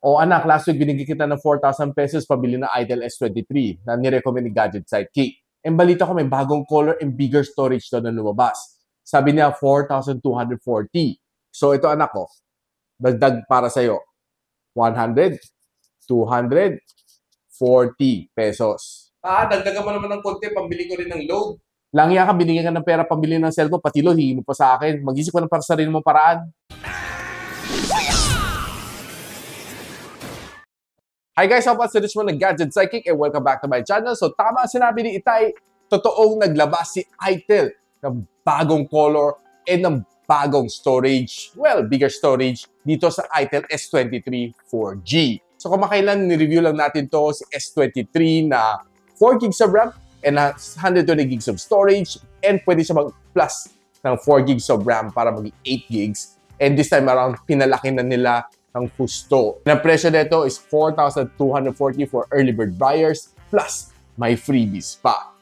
O anak, last week binigyan kita ng 4,000 pesos pabili ng Itel S23 na nirecommend ni Gadget Sidekick. And balita ko may bagong color and bigger storage doon na lumabas. Sabi niya 4,240. So ito anak ko, dagdag para sa'yo. 100, 240 pesos. Dagdagan mo naman ng konti, pambili ko rin ng load. Langya ka, binigyan ka ng pera pambili ng cellphone, pati load, hihingi mo pa sa akin. Mag-isip ko na para sa sarili mong paraan. Hi guys, how about this one ng Gadget Sidekick and welcome back to my channel. So tama sinabi ni Itay, totoong naglabas si Itel ng bagong color and ng bagong storage. Well, bigger storage dito sa Itel S23 4G. So kumakailan ni-review lang natin to si S23 na 4 gigs of RAM and 120 gigs of storage and pwede siya mag-plus ng 4 gigs of RAM para maging 8 gigs. And this time around, pinalaki na nila ang husto. Ang presyo nito is 4,240 for early bird buyers plus may freebies pa.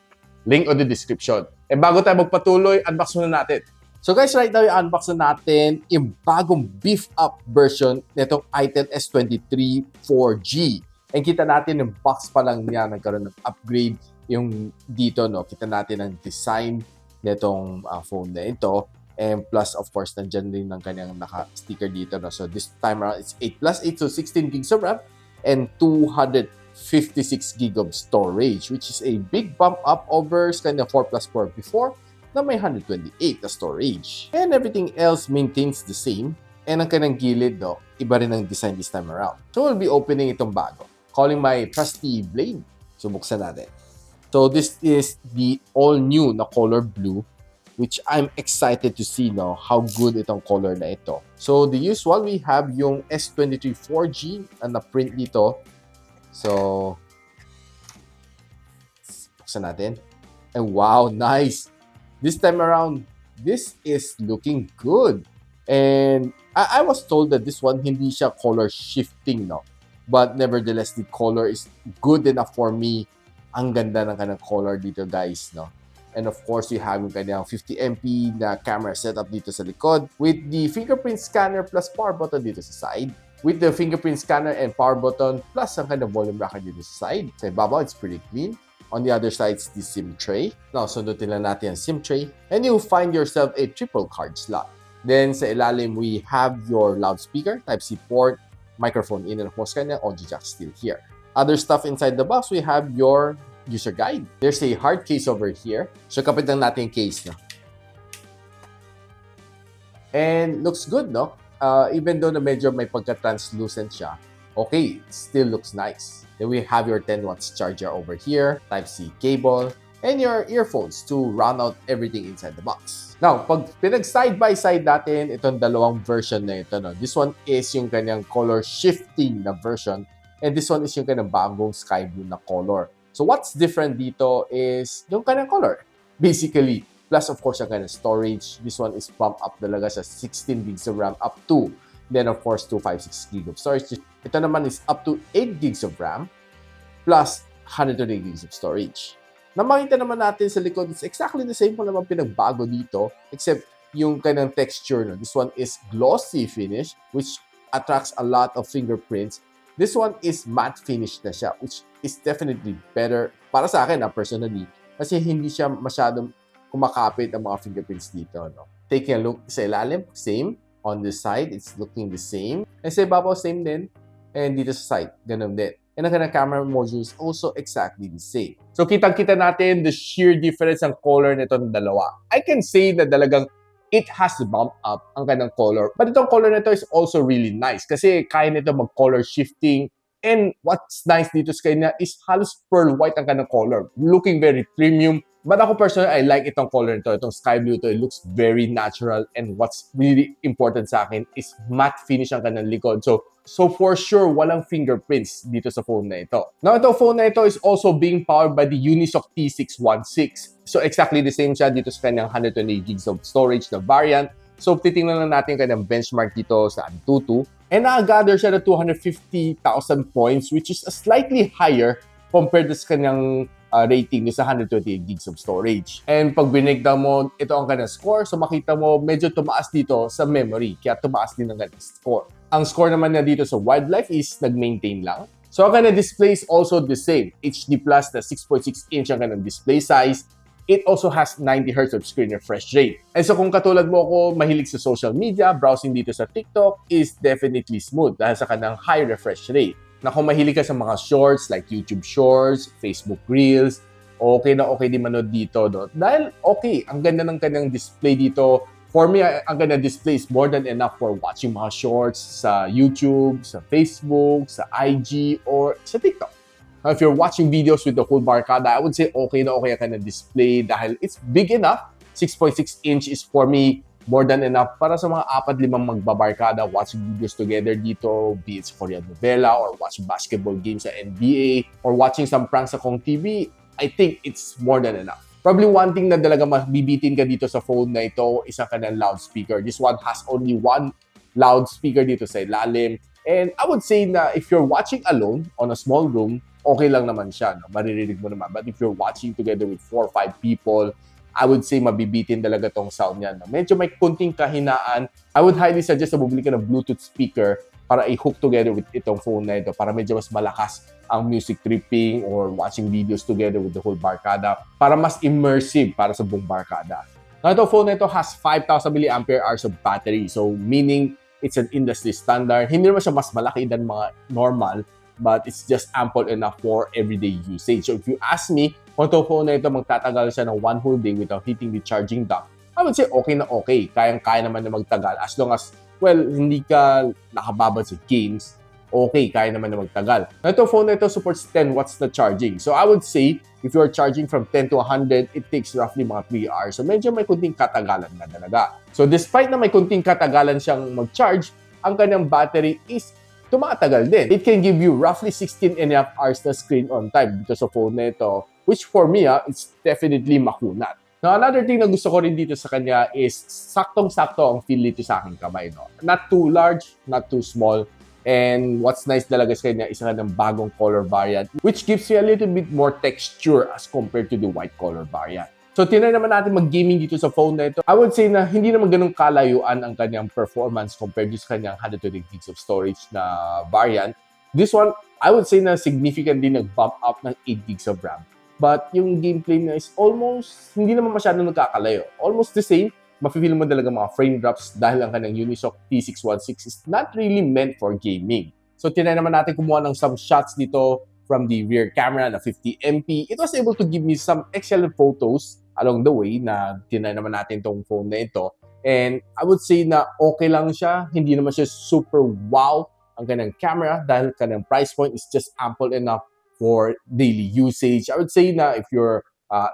Link on the description. E bago tayo magpatuloy, unbox muna natin. So guys, right now i-unbox na natin yung bagong beef up version nitong Itel S23 4G. And kita natin yung box pa lang niya nagkaroon ng upgrade yung dito, no? Kita natin ang design nitong phone na ito. And plus, of course, nandyan din ng kanyang naka-sticker dito. No? So this time around, it's 8 plus 8, so 16 gigs of RAM and 256 gig of storage, which is a big bump up over kind of 4 plus 4 before na may 128 na storage. And everything else maintains the same. And ang kanyang gilid, no, iba rin ang design this time around. So we'll be opening itong bago. Calling my trusty blade. So buksan natin. So this is the all-new na color blue, which I'm excited to see now how good itong color na ito. So the usual, we have yung S23 4G na print dito. So, buksan natin. And wow, nice! This time around, this is looking good. And I was told that this one, hindi siya color shifting, no? But nevertheless, the color is good enough for me. Ang ganda ng kanang color dito, guys, no? And of course, you have yung kanyang 50MP na camera setup dito sa likod with the fingerprint scanner plus power button dito sa side. With the fingerprint scanner and power button plus ang kanyang volume rocker dito sa side. Sa ibabaw, it's pretty clean. On the other side, it's the SIM tray. Now, sundutin lang natin ang SIM tray. And you'll find yourself a triple card slot. Then, sa ilalim, we have your loudspeaker, Type-C port, microphone in, and of course, kanyang audio jack still here. Other stuff inside the box, we have your user guide. There's a hard case over here. So, kapit lang natin yung case, no? And looks good, no? Even though na medyo may pagka-translucent siya, okay, it still looks nice. Then we have your 10 watts charger over here, Type-C cable, and your earphones to round out everything inside the box. Now, pag pinag-side by side natin, itong dalawang version na ito, no? This one is yung kanyang color shifting na version, and this one is yung kanyang bagong sky blue na color. So what's different dito is yung kanyang color, basically. Plus, of course, yung kanyang storage. This one is bumped up talaga sa 16 gigs of RAM up to. Then, of course, 256 gig of storage. Ito naman is up to 8 gigs of RAM plus 120 gigs of storage. Na makita naman natin sa likod, it's exactly the same kung naman pinagbago dito, except yung kanyang texture. No? This one is glossy finish, which attracts a lot of fingerprints. This one is matte finish na siya, which is definitely better para sa akin, personally. Kasi hindi siya masyadong kumakapit ang mga fingerprints dito. No? Taking a look sa ilalim, same. On the side, it's looking the same. And sa ibabaw, same din. And dito sa side, ganun din. And ang kanyang camera module is also exactly the same. So kitang-kita natin the sheer difference ng color nito ng dalawa. I can say na talagang it has to bump up ang kanyang color. But itong color nito is also really nice kasi kaya nito mag-color shifting. And what's nice dito sa kanya is halos pearl white ang kanyang color. Looking very premium. But ako personally, I like itong color nito. Itong sky blue to. It looks very natural. And what's really important sa akin is matte finish ang kanyang likod. So for sure, walang fingerprints dito sa phone na ito. Now, itong phone na ito is also being powered by the Unisoc T616. So exactly the same siya dito sa kanyang 120 gigs of storage na variant. So titingnan lang natin kanyang benchmark dito sa Antutu. And nag-gather siya na 250,000 points, which is slightly higher compared to sa kanyang rating sa 128 gigs of storage. And pag binigdan mo, ito ang kanyang score. So makita mo, medyo tumaas dito sa memory. Kaya tumaas din ang kanyang score. Ang score naman na dito sa wildlife is nag-maintain lang. So ang kanyang display is also the same. HD Plus na 6.6 inch ang kanyang display size. It also has 90 Hz of screen refresh rate. And so kung katulad mo ako mahilig sa social media, browsing dito sa TikTok is definitely smooth dahil sa kanyang high refresh rate. Na kung mahilig ka sa mga shorts like YouTube Shorts, Facebook Reels, okay na okay din manood dito. No? Dahil okay, ang ganda ng kanyang display dito. For me, ang ganda display is more than enough for watching mga shorts sa YouTube, sa Facebook, sa IG, or sa TikTok. Now, if you're watching videos with the full barcada, I would say okay na okay ka na display dahil it's big enough. 6.6 inch is for me more than enough para sa mga 4-5 magbabarkada watching videos together dito, be it Korean novela or watching basketball games sa NBA or watching some pranks sa Kong TV. I think it's more than enough. Probably one thing na talaga mabibitin ka dito sa phone na ito is ang kanyang loudspeaker. This one has only one loudspeaker dito sa ilalim. And I would say na if you're watching alone on a small room, okay lang naman siya, no? Maririnig mo naman. But if you're watching together with 4 or 5 people, I would say mabibitin talaga tong sound niya. No? Medyo may kunting kahinaan. I would highly suggest na bumili ka ng Bluetooth speaker para i-hook together with itong phone na ito para medyo mas malakas ang music tripping or watching videos together with the whole barkada para mas immersive para sa buong barkada. Now, itong phone na ito has 5,000 mAh of battery. So, meaning it's an industry standard. Hindi naman siya mas malaki than mga normal, but it's just ample enough for everyday usage. So if you ask me, kung itong phone na ito magtatagal siya ng one whole day without hitting the charging dock, I would say okay na okay. Kayang-kaya naman na magtagal as long as, well, hindi ka nakababad sa games, okay, kaya naman na magtagal. Now, itong phone na ito supports 10 watts na charging. So I would say, if you're charging from 10 to 100, it takes roughly mga 3 hours. So medyo may kunting katagalan na talaga. So despite na may kunting katagalan siyang mag-charge, ang kanyang battery is tumatagal din. It can give you roughly 16.5 hours na screen on time dito sa phone na ito, which for me, it's definitely makunat. Now, another thing na gusto ko rin dito sa kanya is saktong-sakto ang feel dito sa aking kamay. No? Not too large, not too small. And what's nice talaga sa kanya is ng bagong color variant, which gives you a little bit more texture as compared to the white color variant. So, tinry naman natin mag-gaming dito sa phone na ito. I would say na hindi naman ganun kalayuan ang kanyang performance compared sa kanyang 128 gigs of storage na variant. This one, I would say na significantly nag-bump up ng 8 gigs of RAM. But yung gameplay na is almost, hindi naman masyadong nagkakalayo. Almost the same. Mafe-feel mo talaga mga frame drops dahil ang kanyang Unisoc T616 is not really meant for gaming. So, tinry naman natin kumuha ng some shots dito from the rear camera na 50MP. It was able to give me some excellent photos along the way na tinry naman natin tong phone na ito. And I would say na okay lang siya. Hindi naman siya super wow ang kanyang camera dahil kanyang price point is just ample enough for daily usage. I would say na if you're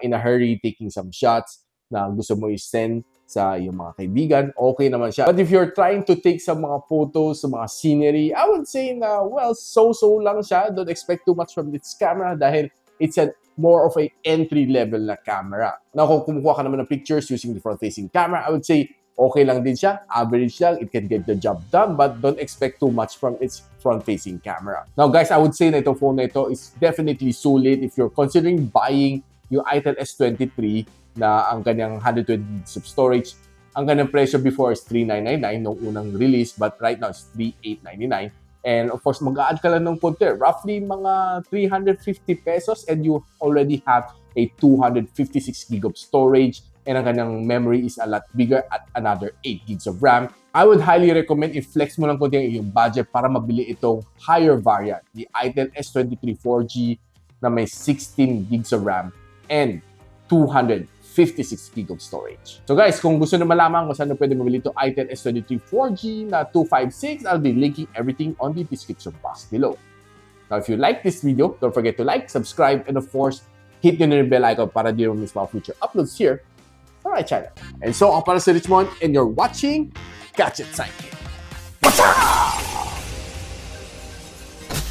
in a hurry taking some shots na gusto mo i-send sa iyong mga kaibigan, okay naman siya. But if you're trying to take some mga photos, sa mga scenery, I would say na, well, so-so lang siya. Don't expect too much from this camera dahil it's more of a entry-level na camera. Now, kung kumukuha ka naman ng pictures using the front-facing camera, I would say okay lang din siya, average lang, it can get the job done, but don't expect too much from its front-facing camera. Now, guys, I would say na itong phone na ito is definitely solid if you're considering buying yung Itel S23 na ang kanyang 120 gigs of storage. Ang kanyang presyo before is $3,999 nung unang release, but right now it's $3,899. And of course, mag-a-add ka lang ng konti, roughly mga 350 pesos and you already have a 256 gig of storage and ang kanyang memory is a lot bigger at another 8 gigs of RAM. I would highly recommend i-flex mo lang konti ang iyong budget para mabili itong higher variant, the Itel S23 4G na may 16 gigs of RAM and 256 gig of storage. So guys, kung gusto na malaman kung saan na pwede mabili ito Itel S23 4G na 256, I'll be linking everything on the description box below. Now, if you like this video, don't forget to like, subscribe, and of course, hit the bell icon para di mo miss mga future uploads here on my channel. And so, ako para si Richmond, and you're watching Gadget Sidekick. What's up?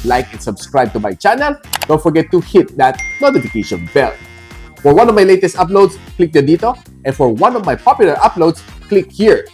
Like and subscribe to my channel. Don't forget to hit that notification bell. For one of my latest uploads, click the dito. And for one of my popular uploads, click here.